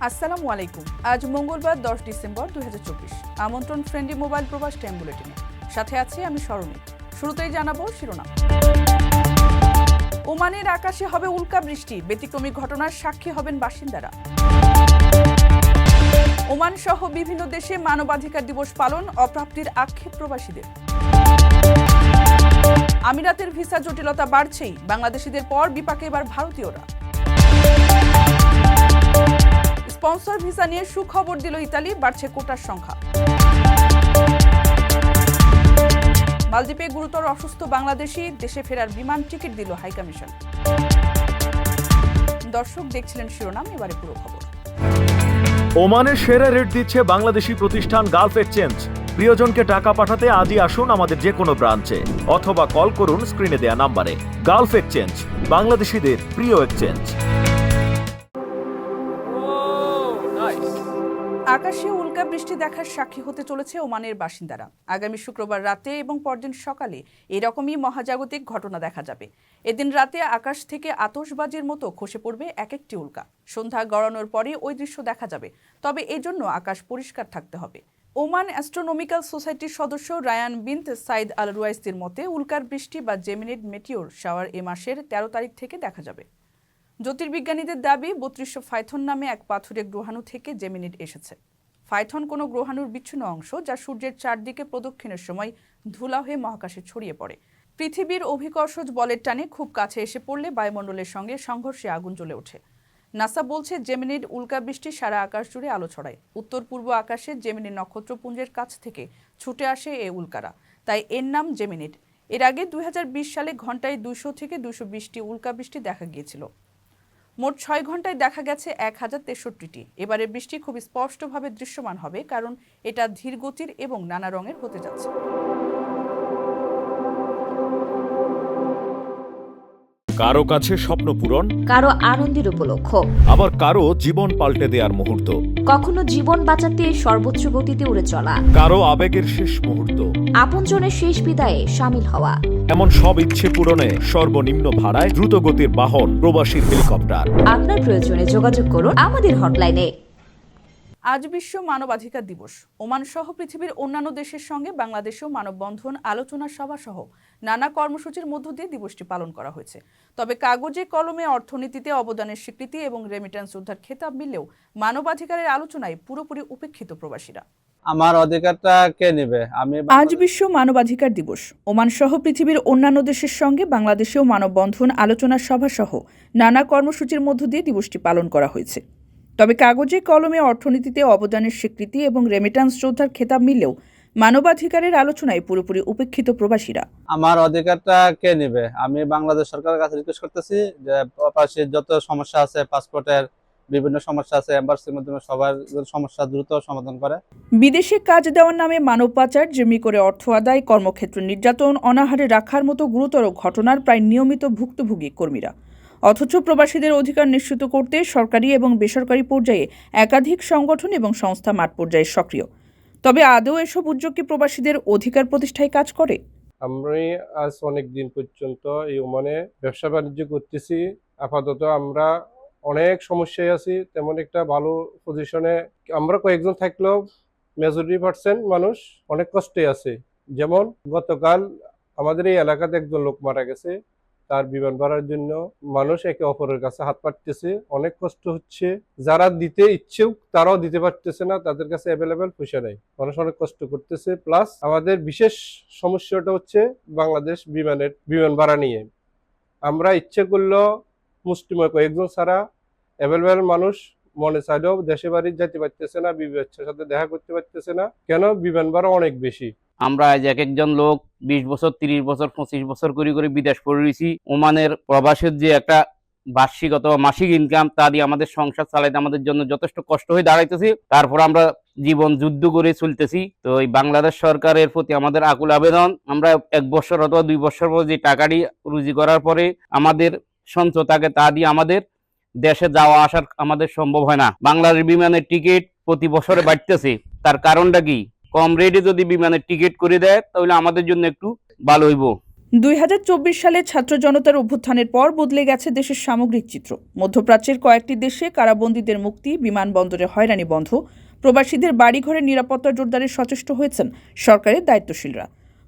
আসসালামু আলাইকুম। আজ মঙ্গলবার 10 ডিসেম্বর 2024। আমন্ত্রণ ফ্রেন্ডলি মোবাইল প্রবাস টাইম বুলেটিনে। সাথে আছি আমি স্মরণী। শুরুতেই জানাবো শিরোনাম। ওমানের আকাশে হবে উল্কা বৃষ্টি, ব্যতিক্রমী ঘটনার সাক্ষী হবেন বাসিন্দারা। ওমান সহ বিভিন্ন দেশে মানবাধিকার দিবস পালন, অপ্রাপ্তির আক্ষেপ প্রবাসীদের। আমিরাতের ভিসা জটিলতা বাড়ছেই, বাংলাদেশিদের পর বিপাকে এবার ভারতীয়রা। স্পন্সর ভিসা নিয়ে সুখবর দিল ইতালি, বাড়ছে কোটার সংখ্যা। মালদ্বীপে গুরুতর অসুস্থ বাংলাদেশি, দেশে ফেরার বিমান টিকিট দিল হাইকমিশন। দর্শক দেখছিলেন শিরোনাম, এবারে পুরো খবর। ওমানের সেরা রেট দিচ্ছে বাংলাদেশি প্রতিষ্ঠান গালফ এক্সচেঞ্জ। প্রিয়জনকে টাকা পাঠাতে আজই আসুন আমাদের যে কোনো ব্রাঞ্চে অথবা কল করুন স্ক্রিনে দেয়া নাম্বারে। গালফ এক্সচেঞ্জ, বাংলাদেশিদের প্রিয় এক্সচেঞ্জ। আকাশে উল্কা বৃষ্টি দেখার সাক্ষী হতে চলেছে ওমানের বাসিন্দারা। আগামী শুক্রবার রাতে এবং পরদিন সকালে এরকমই মহাজাগতিক ঘটনা দেখা যাবে। এদিন রাতে আকাশ থেকে আতশবাজির মতো খসে পড়বে এক একটি উল্কা। সন্ধ্যা গড়ানোর পরে ওই দৃশ্য দেখা যাবে, তবে এই জন্য আকাশ পরিষ্কার থাকতে হবে। ওমান অ্যাস্ট্রোনমিক্যাল সোসাইটির সদস্য রায়ান বিনত সাইদ আল রুয়াইসির মতে উল্কার বৃষ্টি বা জেমিনিড মেটিওর শাওয়ার এ মাসের 13 তারিখ থেকে দেখা যাবে। জ্যোতির্বিজ্ঞানীদের দাবি 3200 ফাইথন নামে এক পাথুরে গ্রহাণু থেকে জেমিনিড এসেছে। ফাইথন কোনো গ্রহাণুর বিচ্ছিন্ন অংশ, যা সূর্যের চারদিকে প্রদক্ষিণের সময় ধুলা হয়ে মহাকাশে ছড়িয়ে পড়ে। পৃথিবীর অভিকর্ষজ বলের টানে খুব কাছে এসে পড়লে বায়ুমণ্ডলের সঙ্গে সংঘর্ষে আগুন জ্বলে ওঠে। নাসা বলছে জেমিনিড উল্কা বৃষ্টি সারা আকাশ জুড়ে আলো ছড়ায়। উত্তর পূর্ব আকাশে জেমিনি নক্ষত্রপুঞ্জের কাছ থেকে ছুটে আসে এই উল্কারা, তাই এর নাম জেমিনিড। এর আগে 2020 সালে ঘন্টায় 200 থেকে 220টি উল্কা বৃষ্টি দেখা গিয়েছিল। মোট 6 ঘন্টায় দেখা গেছে 1063টি। এবারে বৃষ্টি খুব স্পষ্টভাবে দৃশ্যমান হবে, কারণ এটা ধীর গতির এবং নানা রঙের হতে যাচ্ছে। কারো কাছে স্বপ্ন পূরণ, কারো আনন্দের উপলক্ষ, আবার কারো জীবন পাল্টে দেওয়ার মুহূর্ত, কখনো জীবন বাঁচাতে সর্বোচ্চ গতিতে উড়ে চলা, কারো আবেগের শেষ মুহূর্ত, আপনজনের শেষ বিদায়ে শামিল হওয়া। এমন সব ইচ্ছে পূরণে সর্বনিম্ন ভাড়ায় দ্রুত গতির বাহন প্রবাসীর হেলিকপ্টার। আপনার প্রয়োজনে যোগাযোগ করুন আমাদের হটলাইনে। আজ বিশ্ব মানবাধিকার দিবস। ওমান সহ পৃথিবীর অন্যান্য দেশের সঙ্গে বাংলাদেশেও মানববন্ধন, আলোচনা সভা সহ নানা কর্মসূচির মধ্য দিয়ে দিবসটি পালন করা হয়েছে। তবে কাগজে কলমে অর্থনীতিতে অবদানের স্বীকৃতি এবং রেমিট্যান্স যোদ্ধার খেতাব মিললেও মানবাধিকারের আলোচনায় পুরোপুরি উপেক্ষিত প্রবাসীরা। আমার অধিকারটা কে নেবে? আজ বিশ্ব মানবাধিকার দিবস। ওমান সহ পৃথিবীর অন্যান্য দেশের সঙ্গে বাংলাদেশেও মানববন্ধন, আলোচনা সভা সহ নানা কর্মসূচির মধ্য দিয়ে দিবসটি পালন করা হয়েছে। তবে কাগজে কলমে অর্থনীতিতে অবদানের স্বীকৃতি এবং রেমিট্যান্স যোদ্ধার খেতাব মিললেও মানবাধিকারের আলোচনায় পুরোপুরি উপেক্ষিত প্রবাসীরা। আমার অধিকারটা কে নেবে? আমি বাংলাদেশ সরকারের কাছে রিকোয়েস্ট করতেছি যে প্রবাসীর যত সমস্যা আছে, পাসপোর্টের বিভিন্ন সমস্যা আছে, এম্বাসির মাধ্যমে সবার সমস্যা দ্রুত সমাধান করে। বিদেশে কাজ দেওয়ার নামে মানব পাচার, জিম্মি করে অর্থ আদায়, কর্মক্ষেত্র নির্যাতন, অনাহারে রাখার মতো গুরুতর ঘটনার প্রায় নিয়মিত ভুক্তভোগী কর্মীরা। অথচ প্রবাসীদের অধিকার নিশ্চিত করতে সরকারি এবং বেসরকারি পর্যায়ে একাধিক সংগঠন এবং সংস্থা মাঠ পর্যায়ে সক্রিয়। তবে আদৌ এসব উদ্যোগ কি প্রবাসীদের অধিকার প্রতিষ্ঠায় কাজ করে? আমি আজ অনেক দিন পর্যন্ত এই ওমানে ব্যবসা বাণিজ্য করতেছি। আপাতত আমরা অনেক সমস্যায় আছি, তেমন একটা ভালো পজিশনে আমরা কয়েকজন থাকলেও মেজরিটি% মানুষ অনেক কষ্টে আছে। যেমন গতকাল আমাদের এই এলাকাতে একজন লোক মারা গেছে, তার বিমান ভাড়ার জন্য মানুষ একে অপরের কাছে হাত পাততেছে, অনেক কষ্ট হচ্ছে। যারা দিতে ইচ্ছুক তারাও দিতে পারতেছে না, তাদের কাছে অ্যাভেলেবেল পয়সা নেই, মানুষ অনেক কষ্ট করতেছে। প্লাস আমাদের বিশেষ সমস্যাটা হচ্ছে বাংলাদেশ বিমান ভাড়া নিয়ে। আমরা ইচ্ছে করলেও মুষ্টিময় কয়েকজন ছাড়া অ্যাভেলেবেল মানুষ মনে চাইলেও দেশে বাড়ি যেতে পারতেছে না, বিবি বাচ্চার সাথে দেখা করতে পারতেছে না। কেন? বিমান ভাড়া অনেক বেশি। আমরা আজ এক একজন লোক 20 বছর, 30 বছর, 25 বছর করে বিদেশ করে রয়েছি। ওমানের প্রবাসের যে একটা বার্ষিক অথবা মাসিক ইনকাম, তা দিয়ে আমাদের সংসার চালাইতে আমাদের জন্য যথেষ্ট কষ্ট হয়ে দাঁড়াইতেছি। তারপর আমরা জীবন যুদ্ধ করে চলতেছি। তো এই বাংলাদেশ সরকারের প্রতি আমাদের আকুল আবেদন, আমরা 1 বছর অথবা 2 বছর পর যে টাকাটি রুজি করার পরে আমাদের সঞ্চয় থাকে, তা দিয়ে আমাদের দেশে যাওয়া আসার আমাদের সম্ভব হয় না। বাংলাদেশ বিমানের টিকিট প্রতি বছরে বাড়তেছে। তার কারণটা কি? কম রেটে যদি বিমানের টিকিট করে দেয় তাহলে আমাদের জন্য একটু ভালো হইব। 2024 সালে ছাত্র জনতার অভ্যুত্থানের পর বদলে গেছে দেশের সামগ্রিক চিত্র। মধ্যপ্রাচ্যের কয়েকটি দেশে কারাবন্দীদের মুক্তি, বিমানবন্দরে হয়রানি বন্ধ, প্রবাসীদের বাড়িঘরের নিরাপত্তা জোরদারে সচেষ্ট হয়েছেন সরকারের দায়িত্বশীলরা।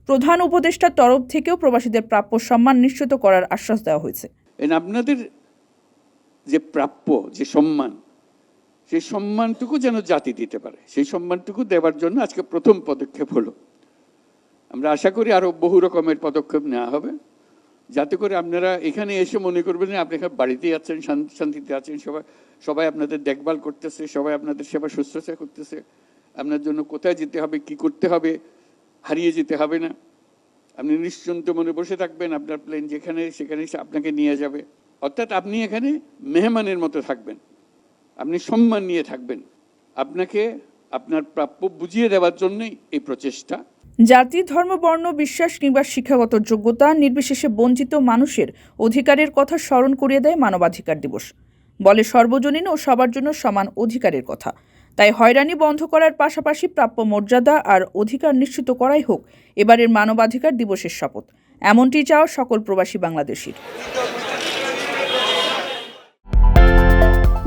প্রধান উপদেষ্টার তরফ থেকেও প্রবাসীদের প্রাপ্য সম্মান নিশ্চিত করার আশ্বাস দেওয়া হয়েছে। আপনাদের যে প্রাপ্য যে সম্মান, সেই সম্মানটুকু যেন জাতি দিতে পারে, সেই সম্মানটুকু দেওয়ার জন্য আজকে প্রথম পদক্ষেপ হলো। আমরা আশা করি আরো বহু রকমের পদক্ষেপ নেওয়া হবে, যাতে করে আপনারা এখানে এসে মনে করবেন যে আপনি এখানে বাড়িতেই আছেন, শান্তিতে আছেন, সবাই আপনাদের দেখভাল করতেছে, সবাই আপনাদের সেবা শুশ্রূষা করতেছে। আপনার জন্য কোথায় যেতে হবে, কি করতে হবে, হারিয়ে যেতে হবে না। আপনি নিশ্চিন্ত মনে বসে থাকবেন, আপনার প্লেন যেখানে সেখানে আপনাকে নিয়ে যাবে। অর্থাৎ আপনি এখানে মেহমানের মতো থাকবেন, আপনি সম্মান নিয়ে থাকবেন। আপনাকে আপনার প্রাপ্য বুঝিয়ে দেওয়ার জন্যই এই প্রচেষ্টা। জাতি, ধর্ম, বর্ণ, বিশ্বাস কিংবা শিক্ষাগত যোগ্যতা নির্বিশেষে বঞ্চিত মানুষের অধিকারের কথা স্মরণ করিয়ে দেয় মানবাধিকার দিবস। বলে সর্বজনীন ও সবার জন্য সমান অধিকারের কথা। তাই হয়রানি বন্ধ করার পাশাপাশি প্রাপ্য মর্যাদা আর অধিকার নিশ্চিত করাই হোক এবারের মানবাধিকার দিবসের শপথ। এমনটি চাও সকল প্রবাসী বাংলাদেশির।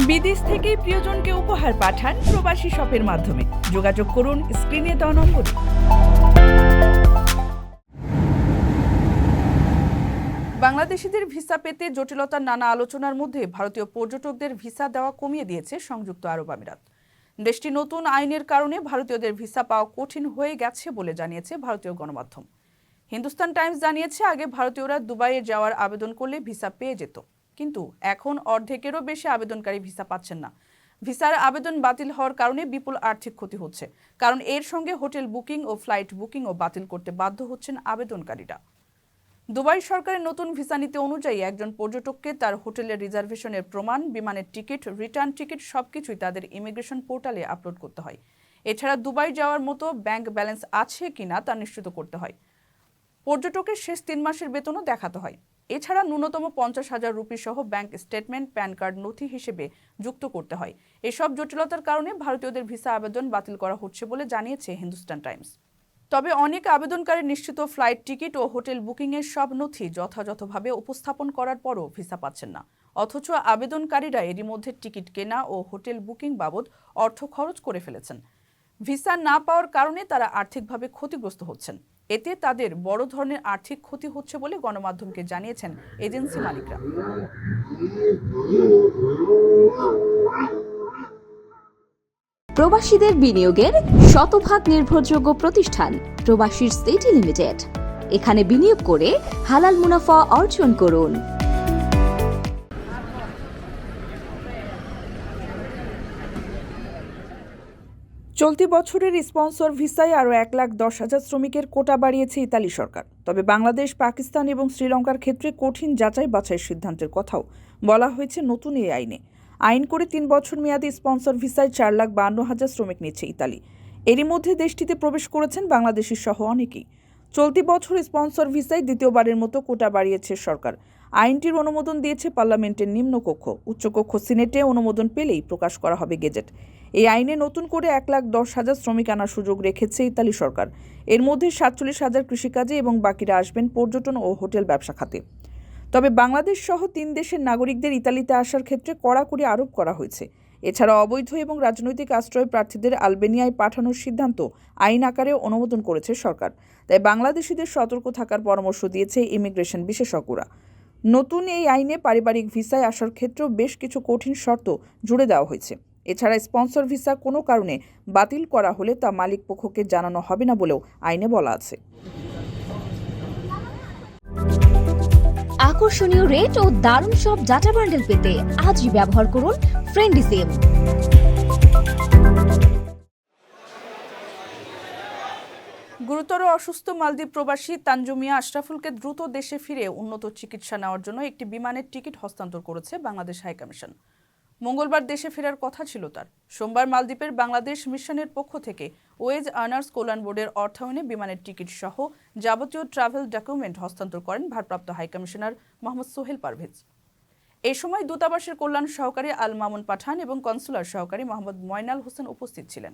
বিদেশ থেকে প্রিয়জনকে উপহার পাঠান প্রবাসী শপের মাধ্যমে। যোগাযোগ করুন স্ক্রিনে দেওয়া নম্বরে। বাংলাদেশিদের ভিসা পেতে জটিলতার নানা আলোচনার মধ্যে ভারতীয় পর্যটকদের ভিসা দেওয়া কমিয়ে দিয়েছে সংযুক্ত আরব আমিরাত। দেশটি নতুন আইনের কারণে ভারতীয়দের ভিসা পাওয়া কঠিন হয়ে গেছে বলে জানিয়েছে ভারতীয় গণমাধ্যম। হিন্দুস্তান টাইমস জানিয়েছে, আগে ভারতীয়রা দুবাইয়ে যাওয়ার আবেদন করলে ভিসা পেয়ে যেত, কিন্তু এখন অর্ধেকেরও বেশি আবেদনকারী ভিসা পাচ্ছেন না। ভিসার আবেদন বাতিল হওয়ার কারণে বিপুল আর্থিক ক্ষতি হচ্ছে, কারণ এর সঙ্গে হোটেল বুকিং ও ফ্লাইট বুকিংও বাতিল করতে বাধ্য হচ্ছেন আবেদনকারীরা। দুবাই সরকারের নতুন ভিসা নীতি অনুযায়ী একজন পর্যটককে তার হোটেলের রিজার্ভেশনের প্রমাণ, বিমানের টিকিট, রিটার্ন টিকিট সবকিছুই তাদের ইমিগ্রেশন পোর্টালে আপলোড করতে হয়। এছাড়া দুবাই যাওয়ার মতো ব্যাংক ব্যালেন্স আছে কিনা তা নিশ্চিত করতে হয়। পর্যটকের শেষ 3 মাসের বেতনও দেখাতে হয়। এছাড়া ন্যূনতম 50,000 রুপি সহ ব্যাংক স্টেটমেন্ট, প্যান কার্ড নথি হিসেবে যুক্ত করতে হয়। এসব জটিলতার কারণে ভারতীয়দের ভিসা আবেদন বাতিল করা হচ্ছে বলে জানিয়েছে হিন্দুস্তান টাইমস। তবে অনেক আবেদনকারী নিশ্চিত ফ্লাইট টিকিট ও হোটেল বুকিংয়ের সব নথি যথাযথভাবে উপস্থাপন করার পরও ভিসা পাচ্ছেন না। অথচ আবেদনকারীরা এরই মধ্যে টিকিট কেনা ও হোটেল বুকিং বাবদ অর্থ খরচ করে ফেলেছেন। ভিসা না পাওয়ার কারণে তারা আর্থিকভাবে ক্ষতিগ্রস্ত হচ্ছেন। এতে তাদের বড় ধরনের আর্থিক ক্ষতি হচ্ছে বলে গণমাধ্যমকে জানিয়েছেন এজেন্সি মালিকরা। প্রবাসীদের বিনিয়োগের শতভাগ নির্ভরযোগ্য প্রতিষ্ঠান প্রবাসীর সিটি লিমিটেড। এখানে বিনিয়োগ করে হালাল মুনাফা অর্জন করুন। চলতি বছরের স্পন্সর ভিসায় আরও 1,10,000 শ্রমিকের কোটা বাড়িয়েছে ইতালি সরকার। তবে বাংলাদেশ, পাকিস্তান এবং শ্রীলঙ্কার ক্ষেত্রে কঠিন যাচাই বাছাইয়ের সিদ্ধান্তের কথাও বলা হয়েছে নতুন এই আইনে। আইন করে 3 বছর মেয়াদী স্পন্সর ভিসায় 4,52,000 শ্রমিক নিচ্ছে ইতালি। এরই মধ্যে দেশটিতে প্রবেশ করেছেন বাংলাদেশি সহ অনেকেই। চলতি বছর স্পন্সর ভিসায় দ্বিতীয়বারের মতো কোটা বাড়িয়েছে সরকার। আইনটির অনুমোদন দিয়েছে পার্লামেন্টের নিম্নকক্ষ। উচ্চকক্ষ সিনেটে অনুমোদন পেলেই প্রকাশ করা হবে গেজেট। এই আইনে নতুন করে 1,10,000 শ্রমিক আনার সুযোগ রেখেছে ইতালি সরকার। এর মধ্যে 47,000 কৃষিকাজে এবং বাকিরা আসবেন পর্যটন ও হোটেল ব্যবসা খাতে। তবে বাংলাদেশ সহ 3 দেশের নাগরিকদের ইতালিতে আসার ক্ষেত্রে কড়াকড়ি আরোপ করা হয়েছে। এছাড়া অবৈধ এবং রাজনৈতিক আশ্রয় প্রার্থীদের আলবেনিয়ায় পাঠানোর সিদ্ধান্ত আইন আকারে অনুমোদন করেছে সরকার। তাই বাংলাদেশিদের সতর্ক থাকার পরামর্শ দিয়েছে ইমিগ্রেশন বিশেষজ্ঞরা। নতুন এই আইনে পারিবারিক ভিসায় আসার ক্ষেত্রেও বেশ কিছু কঠিন শর্ত জুড়ে দেওয়া হয়েছে। এছাড়া স্পন্সর ভিসা কোনো কারণে বাতিল করা হলে তা মালিক পক্ষকে জানানো হবে না বলেও আইনে বলা আছে। আকর্ষণীয় রেট ও দারুণ সব ডাটা বান্ডেল পেতে আজই ব্যবহার করুন ফ্রেন্ডলি সিম। গুরুতর অসুস্থ মালদ্বীপ প্রবাসী তানজুমিয়া আশরাফুলকে দ্রুত দেশে ফিরে উন্নত চিকিৎসা নেওয়ার জন্য একটি বিমানের টিকিট হস্তান্তর করেছে বাংলাদেশ হাইকমিশন। মঙ্গলবার দেশে ফেরার কথা ছিল তার। সোমবার মালদ্বীপের বাংলাদেশ মিশনের পক্ষ থেকে ওয়েজ আর্নার্স কল্যাণ বোর্ডের অর্থায়নে বিমানের টিকিট সহ যাবতীয় ট্রাভেল ডকুমেন্ট হস্তান্তর করেন ভারপ্রাপ্ত হাইকমিশনার মোহাম্মদ সোহেল পারভেজ। এই সময় দূতাবাসের কল্যাণ সহকারী আল মামুন পাঠান এবং কনসুলার সহকারী মোহাম্মদ ময়নাল হোসেন উপস্থিত ছিলেন।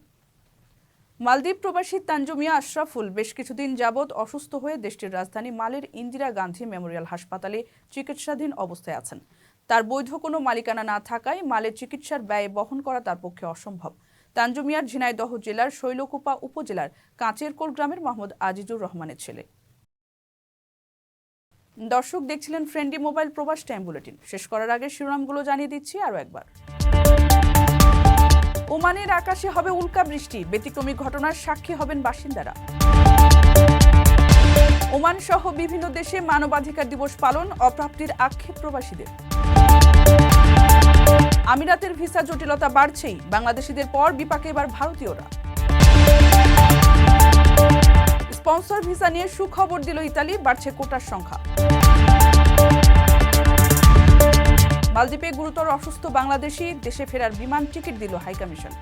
মালদ্বীপ প্রবাসী তানজুমিয়া আশরাফুল বেশ কিছুদিন যাবৎ অসুস্থ হয়ে দেশটির রাজধানী মালের ইন্দিরা গান্ধী মেমোরিয়াল হাসপাতালে চিকিৎসাধীন অবস্থায় আছেন। তার বৈধ কোনো মালিকানা না থাকায় মালের চিকিৎসার ব্যয় বহন করা তার পক্ষে অসম্ভব। তানজুমিয়ার ঝিনাইদহ জেলার শৈলকুপা উপজেলার কাঁচেরকোল গ্রামের মোহাম্মদ আজিজুর রহমানের ছেলে। দর্শক দেখছিলেন ফ্রেন্ডলি মোবাইল প্রবাস টাইম বুলেটিন। শেষ করার আগে শিরোনামগুলো জানিয়ে দিচ্ছি আরও একবার। ওমানের আকাশে হবে উল্কা বৃষ্টি, ব্যতিক্রমী ঘটনার সাক্ষী হবেন বাসিন্দারা। ওমান সহ বিভিন্ন দেশে মানবাধিকার দিবস পালন, অপ্রাপ্তির আক্ষেপ প্রবাসীদের। আমিরাতের ভিসা জটিলতা বাড়ছেই, বাংলাদেশিদের পর বিপাকে এবার ভারতীয়রা। স্পন্সর ভিসা নিয়ে সুখবর দিল ইতালি, বাড়ছে কোটার সংখ্যা। মালদ্বীপে গুরুতর অসুস্থ বাংলাদেশি, দেশে ফেরার বিমান টিকিট দিল হাইকমিশন।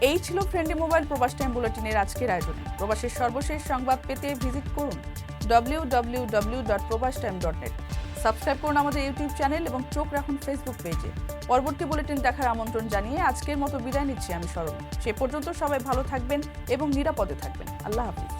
এই ছিল ফ্রেন্ডলি মোবাইল প্রবাস টাইম বুলেটিনের আজকের আয়োজন। প্রবাসের সর্বশেষ সংবাদ পেতে ভিজিট করুন www.probastime.net। সাবস্ক্রাইব করুন আমাদের ইউটিউব চ্যানেল এবং চোখ রাখুন ফেসবুক পেজে। পরবর্তী বুলেটিন দেখার আমন্ত্রণ জানিয়ে আজকের মতো বিদায় নিচ্ছি আমি সরল। সে পর্যন্ত সবাই ভালো থাকবেন এবং নিরাপদে থাকবেন। আল্লাহ হাফিজ।